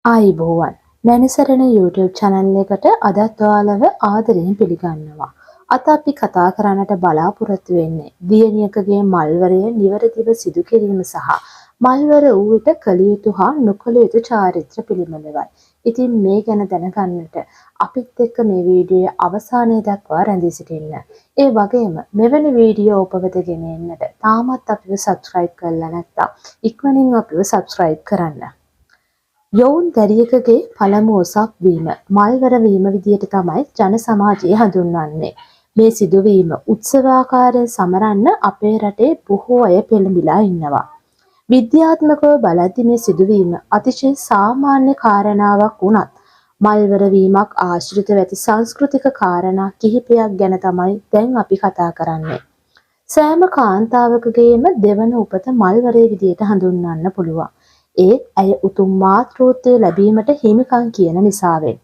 ආයිබෝවන් නැනිසරණ YouTube channel එකට අදත් ඔයාලව ආදරයෙන් පිළිගන්නවා. අද අපි කතා කරන්නට බලාපොරොත්තු වෙන්නේ දියණියකගේ මල්වරය නිවැරදිව සිදු කිරීම සහ මල්වර වූ විට කළ යුතු හා නොකළ යුතු චාරිත්‍ර පිළිබඳවයි. ඉතින් මේ ගැන දැනගන්නට අපිත් එක්ක මේ වීඩියෝයේ අවසානයේ දක්වා රැඳී සිටින්න. ඒ වගේම මෙවැනි වීඩියෝ ඔබ වෙත ගෙන එන්නට තාමත් අපිව subscribe කරලා නැත්නම් ඉක්මනින් අපිව subscribe කරන්න. යොවුන් දැරියකගේ පළමු ඔසක් වීම මල්වර වීම විදියට තමයි ජන සමාජයේ හඳුන්වන්නේ. මේ සිදුවීම උත්සවාකාරයෙන් සමරන්න අපේ රටේ බොහෝ අය පෙළඹිලා ඉන්නවා. විද්‍යාත්මකව බලද්දී මේ සිදුවීම අතිශය සාමාන්‍ය කාරණාවක් වුණත් මල්වර වීමක් ආශ්‍රිතව ඇති සංස්කෘතික කාරණා කිහිපයක් ගැන තමයි දැන් අපි කතා කරන්නේ. සෑම කාන්තාවකගේම දෙවන උපත මල්වරේ විදියට හඳුන්වන්න පුළුවන්. ඒ ඇය උතුම් මාතෘත්වය ලැබීමට හිමිකම් කියන නිසාවෙන්.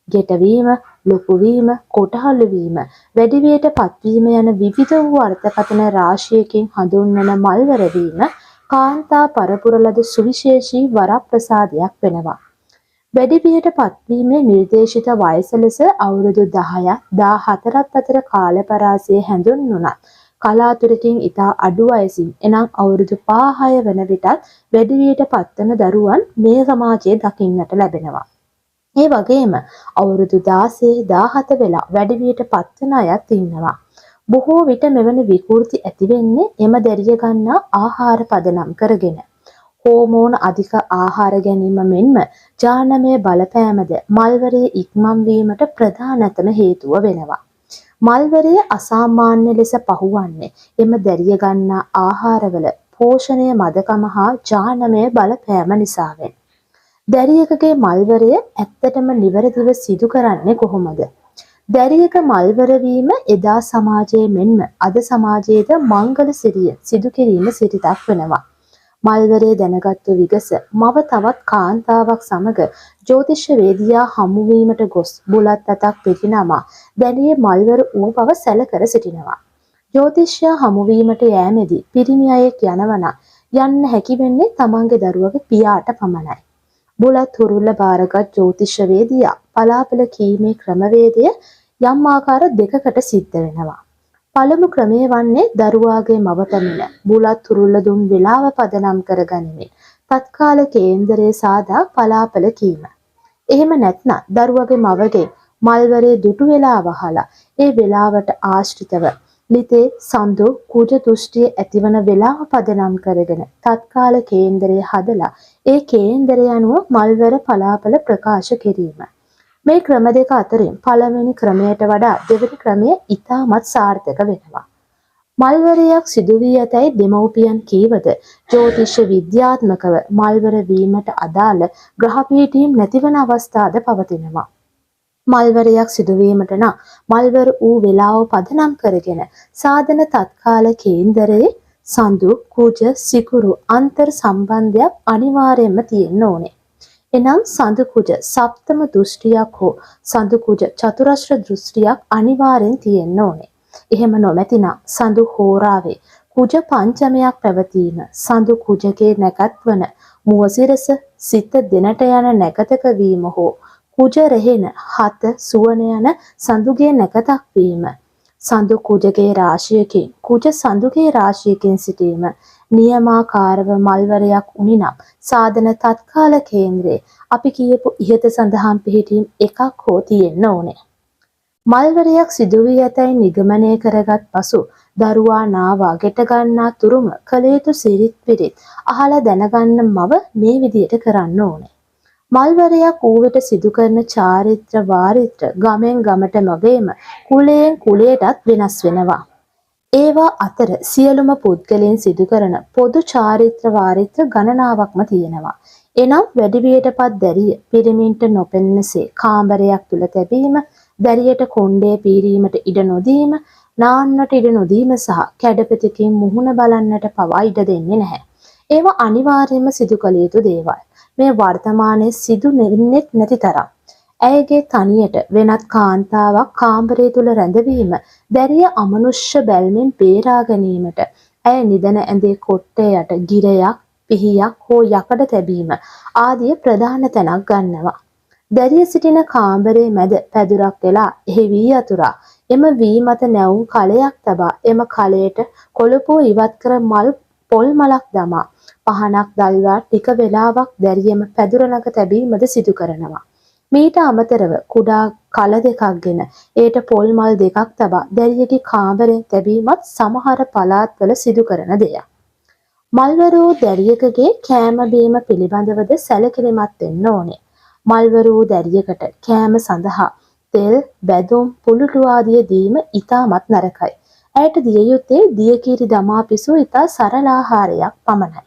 ගෙටවීම, ලොකුවීම, කොටහළු වීම, වැඩිවියට පත්වීම යන විවිධ වූ අර්ථකථන රාශියකින් හඳුන්වන මල්වර වීම කාන්තා පරපුර ලද සුවිශේෂී වරප්‍රසාදයක් වෙනවා. වැඩිවියට පත්වීමේ නිර්දේශිත වයස ලෙස අවුරුදු 10ක් 14ක් අතර කාල පරාසය හැඳුන්වුණත් කලාතුරකින් ඉතා අඩු වයසින් එනම් අවුරුදු 5-6 වන විටත් වැඩිවියට පත්වන දරුවන් මේ සමාජයේ දකින්නට ලැබෙනවා. ඒ වගේම අවුරුදු 16-17 වෙලා වැඩිවියට පත්වන අයත් ඉන්නවා. බොහෝ විට මෙවැනි විකෘති ඇති වෙන්නේ එම දැරිය ගන්නා ආහාර පදනම් කරගෙන. හෝමෝන අධික ආහාර ගැනීම මෙන්ම ජානමය බලපෑමද මල්වරයේ ඉක්මන් වීමට ප්‍රධානතම හේතුව වෙනවා. මල්වරය අසාමාන්‍ය ලෙස පහුවන්නේ එම දැරිය ගන්නා ආහාරවල පෝෂණය මදකම හා ජානමය බලපෑම නිසාවෙන්. දැරියකගේ මල්වරය ඇත්තටම නිවැරදිව සිදු කරන්නේ කොහොමද? දැරියක මල්වර වීම එදා සමාජයේ මෙන්ම අද සමාජයේද මංගල සිරිය සිදු කිරීම සිරිතක් වෙනවා. මල්වරේ දැනගත්තු විගස මව තවත් කාන්තාවක් සමග ජ්‍යොතිෂ වේදියා හමුවීමට ගොස් බුලත් අතක් පිටිනමා දැනියේ මල්වර වූ බව සැලකර සිටිනවා. ජ්‍යොතිෂ්‍ය හමුවීමට යෑමේදී පිරිමි අයෙක් යනවන යන්න හැකි වෙන්නේ තමන්ගේ දරුවගේ පියාට පමණයි. බුලත් හුරුල්ල බාරගත් ජ්‍යොතිෂ වේදියා පලාපල කීමේ ක්‍රමවේදය යම් ආකාර දෙකකට සිද්ධ වෙනවා. පළමු ක්‍රමය වන්නේ දරුවාගේ මව පැමිණ බුලත් හුරුල්ල දුන් වේලාව පදනම් කර ගනිමින් තත්කාල කේන්දරයේ සාදා පලාපල කීම. එහෙම නැත්නම් දරුවගේ මවගේ මල්වරේ දුටු වේලාව අහලා ඒ වේලාවට ආශ්‍රිතව ලිතේ සඳු කුජ දෘෂ්ටිය ඇතිවන වේලාව පදනම් කරගෙන තත්කාල කේන්දරය හදලා ඒ කේන්දරය අනුව මල්වර පලාපල ප්‍රකාශ කිරීම. මේ ක්‍රම දෙක අතරින් පළවෙනි ක්‍රමයට වඩා දෙවෙනි ක්‍රමය ඉතාමත් සාර්ථක වෙනවා. මල්වරයක් සිදු වී ඇතැයි දෙමව්පියන් කීවද ජ්‍යොතිෂ විද්‍යාත්මකව මල්වර වීමට අදාළ ග්‍රහ පීඨීම් නැතිවන අවස්ථාද පවතිනවා. මල්වරයක් සිදුවීමට නම් මල්වර වූ වේලාව පදනම් කරගෙන සාධන තත්කාල කේන්දරයේ සඳු කුජ සිකුරු අන්තර් සම්බන්ධයක් අනිවාර්යයෙන්ම තියෙන්න ඕනේ. එනම් සඳු කුජ සප්තම දෘෂ්ටියක් හෝ සඳු කුජ චතුරස්‍ර දෘෂ්ටියක් අනිවාර්යෙන් තියෙන්න ඕනේ. එහෙම නොමැතිනම් සඳු හෝරාවේ කුජ පංචමයක් පැවතීම සඳු කුජගේ නැකත්වන මුවසිරස සිත දෙනට යන නැකතක වීම හෝ කුජ රෙහෙන හත සුවන යන සඳුගේ නැකතක් වීම සඳු කුජගේ රාශියකින් කුජ සඳුගේ රාශියකින් සිටීම නියමාකාරව මල්වරයක් උනිනම් සාධන තත්කාල කේන්ද්‍රයේ අපි කියපු ඉහත සඳහන් පිහිටීම් එකක් හෝ තියෙන්න ඕනේ. මල්වරයක් සිදු වී ඇතැයි නිගමනය කරගත් පසු දරුවා නාවා ගෙට ගන්නා තුරුම කළ යුතු සිරිත් පිරිත් අහලා දැනගන්න මව මේ විදියට කරන්න ඕනේ. මල්වරයක් වූ විට සිදු කරන චාරිත්‍ර වාරිත්‍ර ගමෙන් ගමට නොගේම කුලයෙන් කුලයටත් වෙනස් වෙනවා. ඒවා අතර සියලුම පුද්ගලයන් සිදු කරන පොදු චාරිත්‍ර වාරිත්‍ර ගණනාවක්ම තියෙනවා. එනම් වැඩිවියටපත් දැරිය පිරිමින්ට නොපෙනෙනසේ කාමරයක් තුල තැබීම, දැරියට කොණ්ඩේ පීරීමට ඉඩ නොදීම, නාන්නට ඉඩ නොදීම සහ කැඩපතකින් මුහුණ බලන්නට පවා ඉඩ දෙන්නේ නැහැ. ඒවා අනිවාර්යයෙන්ම සිදු කළ යුතු දේවල්. මේ වර්තමානයේ සිදු වෙන්නේ නැති තරම්. ඇයගේ තනියට වෙනත් කාන්තාවක් කාමරය තුල රැඳවීම දැරිය අමනුෂ්‍ය බැල්මෙන් බේරා ගැනීමට ඇය නිදන ඇඳේ කොට්ටේ යට ගිරයක් පිහියක් හෝ යකඩ තැබීම ආදී ප්‍රධාන තැනක් ගන්නවා. දැරිය සිටින කාමරයේ මැද පැදුරක් වෙලා එහි වී අතුරා එම වී මත නැවුම් කලයක් තබා එම කලයට කොළපුව ඉවත් කර පොල් මලක් දමා පහනක් දල්වා ටික වේලාවක් දැරියම පැදුර ළඟ තැබීමද සිදු කරනවා. මීට අමතරව කුඩා කල දෙකක් ගෙන ඒට පොල් මල් දෙකක් තබා දැරියගේ කාමරයෙන් තැබීමත් සමහර පළාත්වල සිදු කරන දෙයක්. මල්වරු දැරියකගේ කෑම බීම පිළිබඳවද සැලකිලිමත් වෙන්න ඕනේ. මල්වරු දැරියකට කෑම සඳහා තෙල්, බැදුම්, පුළුටු ආදිය දීම ඉතාමත් නරකයි. ඇයට දිය යුත්තේ දියකීරි දමා පිසූ ඉතා සරල ආහාරයක් පමණයි.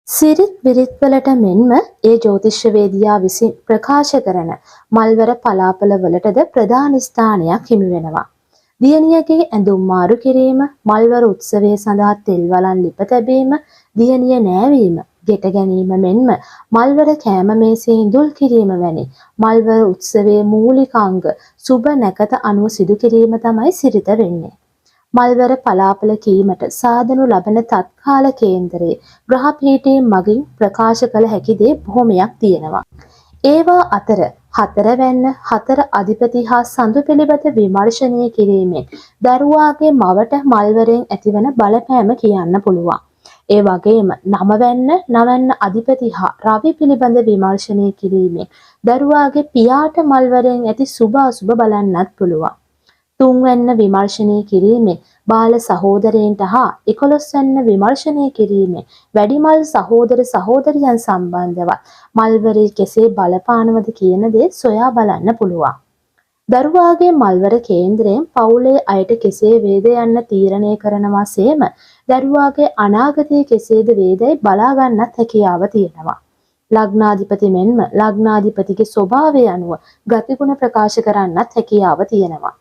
සිරිත් විරිත්වලට මෙන්ම ඒ ජ්‍යොතිෂ්‍යවේදියා විසින් ප්‍රකාශ කරන මල්වර පලාපලවලටද ප්‍රධාන ස්ථානයක් හිමි වෙනවා. දියණියගේ ඇඳුම් මාරු කිරීම, මල්වර උත්සවය සඳහා තෙල් වලන් ලිප තැබීම, දියණිය නෑවීම, ගෙට ගැනීම මෙන්ම මල්වර කෑම මේසේ ඉඳුල් කිරීම වැනි මල්වර උත්සවයේ මූලික අංග සුබ නැකත අනුව සිදු කිරීම තමයි සිරිත වෙන්නේ. මල්වර පලාපල කීමට සාදනු ලබන තත්කාල කේන්දරයේ ග්‍රහ පීඨයෙන් මගින් ප්‍රකාශ කළ හැකි දේ බොහොමයක් තියෙනවා. ඒවා අතර හතරවැන්න, හතර අධිපති හා සඳු පිළිබඳ විමර්ශනය කිරීමෙන් දරුවාගේ මවට මල්වරෙන් ඇතිවන බලපෑම කියන්න පුළුවන්. ඒ වගේම නවවැන්න, නවැන්න අධිපති හා රවි පිළිබඳ විමර්ශනය කිරීමෙන් දරුවාගේ පියාට මල්වරෙන් ඇති සුභ අසුභ බලන්නත් පුළුවන්. තුන්වැන්න විමර්ශනය කිරීමෙන් බාල සහෝදරයන්ට හා 11 වැන්න විමර්ශනය කිරීමෙන් වැඩිමල් සහෝදර සහෝදරියන් සම්බන්ධව මල්වරේ කෙසේ බලපානවද කියන දේ සොයා බලන්න පුළුවන්. දරුවාගේ මල්වර කේන්ද්‍රයෙන් පවුලේ අයට කෙසේ වේද යන්න තීරණය කරනවා සේම දරුවාගේ අනාගතය කෙසේද වේදයි බලා ගන්නත් හැකියාව තියෙනවා. ලග්නාධිපති මෙන්ම ලග්නාධිපතිගේ ස්වභාවය අනුව ගතිගුණ ප්‍රකාශ කරන්නත් හැකියාව තියෙනවා.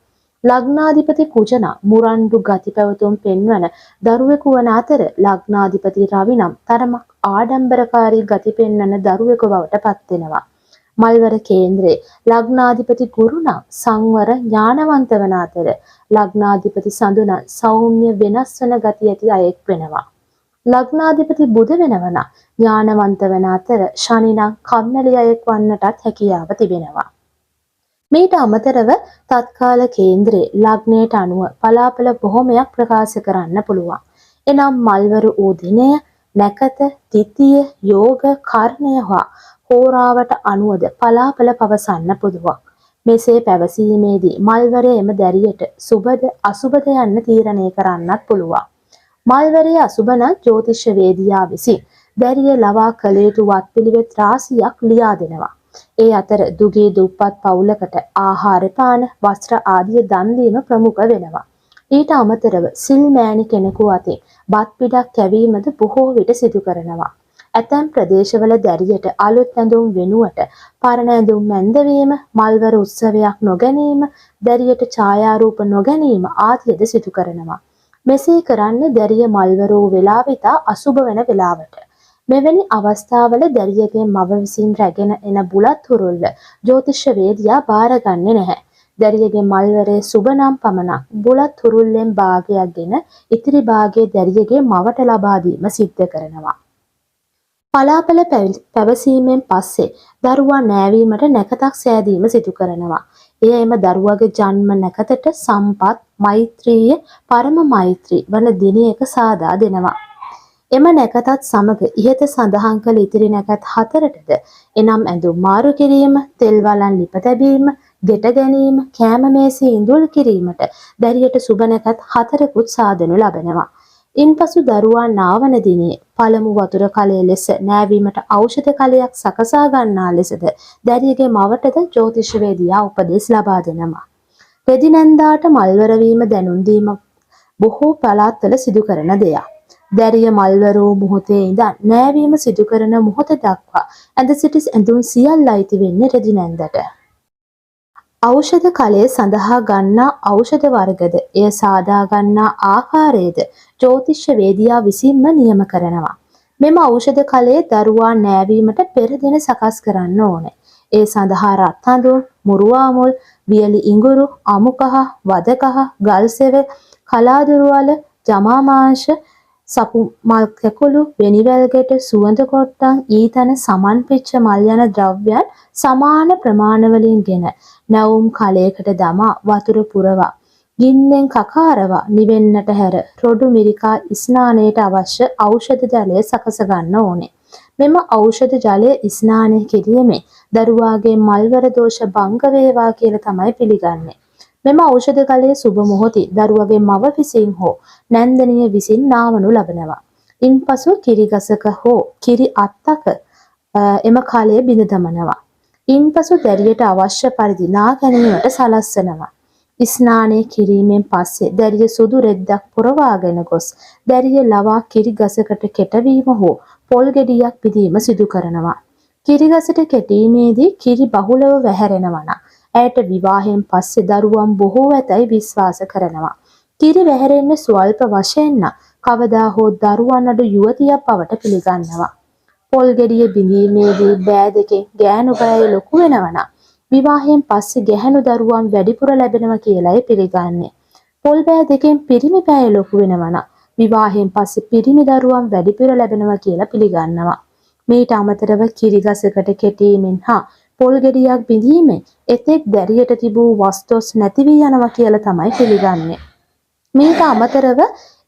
ලග්නාධිපති කුජන මුරණ්ඩු ගති පැවතුම් පෙන්වන දරුවෙකු වන අතර ලග්නාධිපති රවි නම් තරමක් ආඩම්බරකාරී ගති පෙන්වන දරුවෙකු බවට පත් වෙනවා. මල්වර කේන්ද්‍රයේ ලග්නාධිපති ගුරු නම් සංවර ඥානවන්ත වන අතර ලග්නාධිපති සඳු නම් සෞම්‍ය වෙනස් වන ගති ඇති අයෙක් වෙනවා. ලග්නාධිපති බුධ වෙනවන ඥානවන්ත වන අතර ශනි නම් කම්මැලි අයෙක් වන්නටත් හැකියාව තිබෙනවා. මීට අමතරව තත්කාල කේන්ද්‍රයේ ලග්නයට අනුව පලාපල බොහොමයක් ප්‍රකාශ කරන්න පුළුවන්. එනම් මල්වරු වූ දිනය, නැකත, තිථිය, යෝග, කර්ණය හා හෝරාවට අනුවද පලාපල පවසන්න පුළුවන්. මෙසේ පැවසීමේදී මල්වරය එම දැරියට සුබද අසුබද යන්න තීරණය කරන්නත් පුළුවන්. මල්වරයේ අසුබ නම් ජ්‍යොතිෂ්‍යවේදියා විසින් දැරිය ලවා කළ යුතු වත්පිළිවෙත් රාශියක් ලියා දෙනවා. ඒ අතර දුගී දුප්පත් පවුලකට ආහාර පාන වස්ත්‍ර ආදිය දන් දීම ප්‍රමුඛ වෙනවා. ඊට අමතරව සිල් මෑණි කෙනෙකු අතින් බත් පිටක් කැවීමද බොහෝ විට සිදු කරනවා. ඇතැම් ප්‍රදේශවල දැරියට අලුත් ඇඳුම් වෙනුවට පරණ ඇඳුම් මැන්දවීම, මල්වර උත්සවයක් නොගැනීම, දැරියට ඡායාරූප නොගැනීම ආදියද සිදු කරනවා. මෙසේ කරන්නේ දැරිය මල්වර වූ වේලාව ඉතා අසුබ වෙන වේලාවට. මෙවැනි අවස්ථාවල දැරියගේ මව විසින් රැගෙන එන බුලත් හුරුල්ල ජ්‍යොතිෂ්‍යවේදියා බාරගන්නේ නැහැ. දැරියගේ මල්වරේ සුබ නම් පමණක් බුලත් හුරුල්ලෙන් භාගයක්ගෙන ඉතිරි භාගයේ දැරියගේ මවට ලබා දීම සිද්ධ කරනවා. පලාපල පැවසීමෙන් පස්සේ දරුවා නෑවීමට නැකතක් සෑදීම සිදු කරනවා. එය එම දරුවාගේ ජන්ම නැකතට සම්පත්, මෛත්‍රීය, පරම මෛත්‍රී වන දිනයක සාදා දෙනවා. එම නැකතත් සමග ඉහත සඳහන් කළ ඉතිරි නැකත් හතරටද එනම් ඇඳුම් මාරු කිරීම, තෙල් වලන් ලිප තැබීම, ගෙට ගැනීම, කෑම මේසේ ඉඳුල් කිරීමට දැරියට සුබ නැකත් හතරකුත් සාදනු ලබනවා. ඉන්පසු දරුවා නාවන දිනේ පළමු වතුර කලය ලෙස නෑවීමට ඖෂධ කලයක් සකසා ගන්නා ලෙසද දැරියගේ මවටද ජ්‍යොතිෂ්‍යවේදියා උපදෙස් ලබා දෙනවා. රෙදි නැන්දාට මල්වර වීම දැනුම් දීම බොහෝ පළාත්වල සිදු කරන දෙයක්. දැරිය මල්වරෝ මොහොතේ ඉඳන් නෑවීම සිදු කරන මොහොත දක්වා ඇඳ සිටි ඇඳුම් සියල්ල අයිති වෙන්නේ රෙදි නැන්දට. ඖෂධ කලය සඳහා ගන්නා ඖෂධ වර්ගද එය සාදා ගන්නා ආකාරයද ජ්‍යොතිෂ්‍යවේදියා විසින්ම නියම කරනවා. මෙම ඖෂධ කලය දරුවා නෑවීමට පෙර දින සකස් කරන්න ඕනේ. ඒ සඳහා රත් හඳුන්, මුරුවා මුල්, වියලි ඉඟුරු, අමු කහ, වද කහ, ගල් සෙව, කලාදුරුවල, ජමා මාංශ, සපු මල් කැකුළු වෙනිවැල්ගෙට සුවඳ කොට්ටන් ඊතන සමන් පිච්ච මල් යන ද්‍රව්‍යයන් සමාන ප්‍රමාණවලින් ගෙන නැවුම් කලයකට දමා වතුර පුරවා ගින්නෙන් කකාරවා නිවෙන්නට හැර රොඩු මිරිකා ස්නානයට අවශ්‍ය ඖෂධ ජලය සකස ගන්න ඕනේ. මෙම ඖෂධ ජලය ස්නානය කිරීමෙන් දරුවාගේ මල්වර දෝෂ භංග වේවා කියලා තමයි පිළිගන්නේ. මෙම ඖෂධ ජලය සුබ මොහොතේ දරුවගේ මව විසින් හෝ නැන්දනිය විසින් නාවනු ලබනවා. ඉන්පසු කිරි ගසක හෝ කිරි අත්තක එම කලය බිඳ දමනවා. ඉන්පසු දැරියට අවශ්‍ය පරිදි නා ගැනීමට සලස්වනවා. ස්නානය කිරීමෙන් පස්සේ දැරිය සුදු රෙද්දක් පුරවාගෙන ගොස් දැරිය ලවා කිරි ගසකට කෙටවීම හෝ පොල් ගෙඩියක් පිදීම සිදු කරනවා. කිරි ගසට කෙටීමේදී කිරි බහුලව වැහැරෙනවා නම් ඇයට විවාහයෙන් පස්සේ දරුවන් බොහෝ ඇතැයි විශ්වාස කරනවා. කිරි වැහැරෙන්නේ ස්වල්ප වශයෙන් නම් කවදා හෝ දරුවන් අඩු යුවතියක් බවට පිළිගන්නවා. පොල් ගෙඩිය බිඳීමේදී බෑ දෙකෙන් ගෑනු බෑය ලොකු වෙනවා නම් විවාහයෙන් පස්සේ ගැහැණු දරුවන් වැඩිපුර ලැබෙනවා කියලායි පිළිගන්නේ. පොල් බෑ දෙකෙන් පිරිමි බෑය ලොකු වෙනවා නම් විවාහයෙන් පස්සේ පිරිමි දරුවන් වැඩිපුර ලැබෙනවා කියලා පිළිගන්නවා. මේට අමතරව කිරි ගසකට කෙටීමෙන් හා පොල් ගෙඩියක් බිඳීමෙන් එතෙක් දැරියට තිබූ වස්තොස් නැති වී යනවා කියලා තමයි පිළිගන්නේ. මේට අමතරව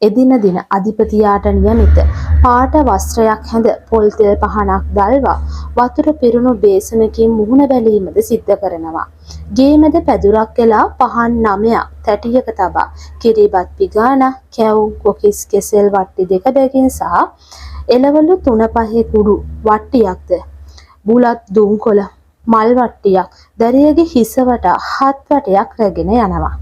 එදින දින අධිපතියාට නියමිත පාට වස්ත්‍රයක් හැඳ පොල් තෙල් පහනක් දල්වා වතුර පිරුණු බේසනකින් මුහුණ බැලීමද සිද්ධ කරනවා. ගේමෙද පැදුරක් එලා පහන් 9ක් තැටියක තබා කිරිබත් පිගාන කැවුම් කොකිස් කෙසෙල් වට්ටි දෙක බැගින් සහ එළවලු 3-5 කුඩු වට්ටියක්ද බුලත් දුම්කොළ මල් වට්ටියක් දැරියගේ හිස වටා 7 වටයක් රැගෙන යනවා.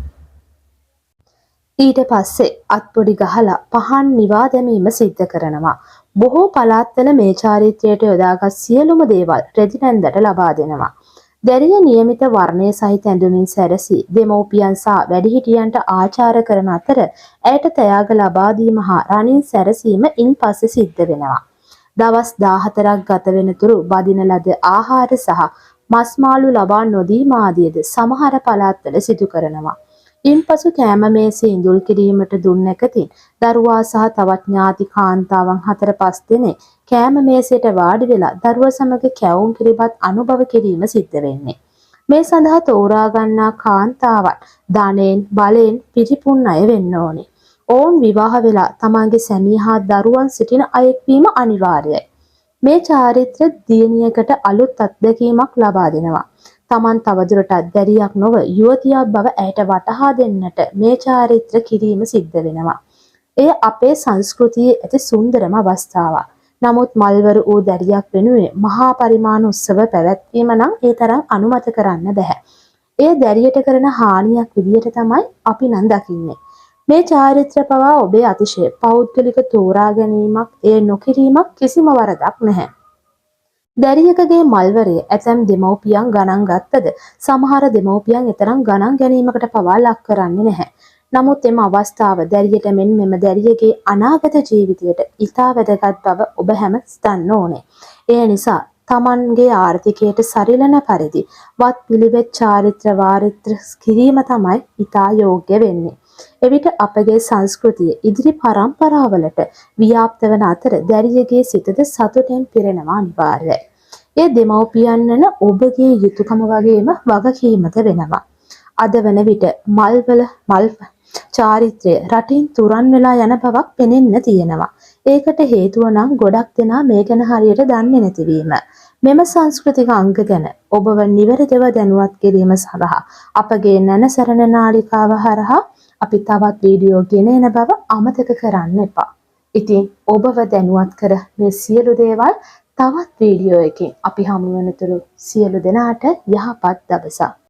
ඊට පස්සේ අත්පොඩි ගහලා පහන් නිවා දැමීම සිද්ධ කරනවා. බොහෝ පළාත්වල මේ චාරිත්‍රයට යොදාගත් සියලුම දේවල් රෙදි නැන්දට ලබා දෙනවා. දැරිය නියමිත වර්ණය සහිත ඇඳුමින් සැරසී දෙමව්පියන් සහ වැඩිහිටියන්ට ආචාර කරන අතර ඇයට තයාග ලබා දීම හා රණින් සැරසීම ඉන්පස්සේ සිද්ධ වෙනවා. දවස් 14ක් ගත වෙනතුරු බදින ලද ආහාර සහ මස් මාළු ලබා නොදීම ආදියද සමහර පළාත්වල සිදු කරනවා. ඉන්පසු කෑම මේසේ ඉඳුල් කිරීමට දුන් නැකතින් දරුවා සහ තවත් ඥාති කාන්තාවන් 4-5 දෙනෙක් කෑම මේසයට වාඩි වෙලා දරුවා සමග කැවුම් කිරිබත් අනුභව කිරීම සිද්ධ වෙන්නේ. මේ සඳහා තෝරා ගන්නා කාන්තාවන් ධනෙන් බලෙන් පිරිපුන් අය වෙන්න ඕනේ. ඔවුන් විවාහ වෙලා තමන්ගේ සැමියා දරුවන් සිටින අයෙක් වීම අනිවාර්යයි. මේ චාරිත්‍ර දියණියකට අලුත් අත්දැකීමක් ලබා දෙනවා. තමන් තවදුරටත් දැරියක් නොව යුවතියක් බව ඇයට වටහා දෙන්නට මේ චාරිත්‍ර කිරීම සිද්ධ වෙනවා. එය අපේ සංස්කෘතියේ ඇති සුන්දරම අවස්ථාවක්. නමුත් මල්වර වූ දැරියක් වෙනුවෙන් මහා පරිමාණ උත්සව පැවැත්වීම නම් ඒ තරම් අනුමත කරන්න බෑ. එය දැරියට කරන හානියක් විදියට තමයි අපි නම් දකින්නේ. මේ චාරිත්‍ර පවා ඔබේ අතිශය පෞද්ගලික තෝරා ගැනීමක්, එය නොකිරීමක් කිසිම වරදක් නැහැ. දැරියකගේ මල්වරය ඇතැම් දෙමව්පියන් ගණන් ගත්තද සමහර දෙමව්පියන් එතරම් ගණන් ගැනීමකට පවා ලක් කරන්නේ නැහැ. නමුත් එම අවස්ථාව දැරියට මෙන් මෙම දැරියගේ අනාගත ජීවිතයට ඉතා වැදගත් බව ඔබ හැම සිතන්න ඕනේ. ඒ නිසා තමන්ගේ ආර්ථිකයට සරිලන පරිදි වත් පිළිවෙත් චාරිත්‍ර වාරිත්‍ර කිරීම තමයි ඉතා යෝග්‍ය වෙන්නේ. එවිට අපගේ සංස්කෘතිය ඉදිරි පරම්පරාවලට ව්‍යාප්ත වන අතර දැරියගේ සිතද සතුටෙන් පිරෙනවා අනිවාර්යයි. ඒ දෙමව්පියන් වන ඔබගේ යුතුයකම වගේම වගකීමද වෙනවා. අද වන විට මල් චාරිත්‍රය රටින් තුරන් වෙලා යන බවක් පෙනෙන්න තියෙනවා. ඒකට හේතුව නම් ගොඩක් දෙනා මේ ගැන හරියට දන්නේ නැතිවීම. මෙම සංස්කෘතික අංග ගැන ඔබව නිවැරදිව දැනුවත් කිරීම සඳහා අපගේ නැනසරණ නාලිකාව හරහා අපි තවත් වීඩියෝ ගෙන එන බව අමතක කරන්න එපා. ඉතින් ඔබව දැනුවත් කර මේ සියලු දේවල් තවත් වීඩියෝ එකකින් අපි හමු වෙනතුරු සියලු දෙනාට යහපත් දවසක්.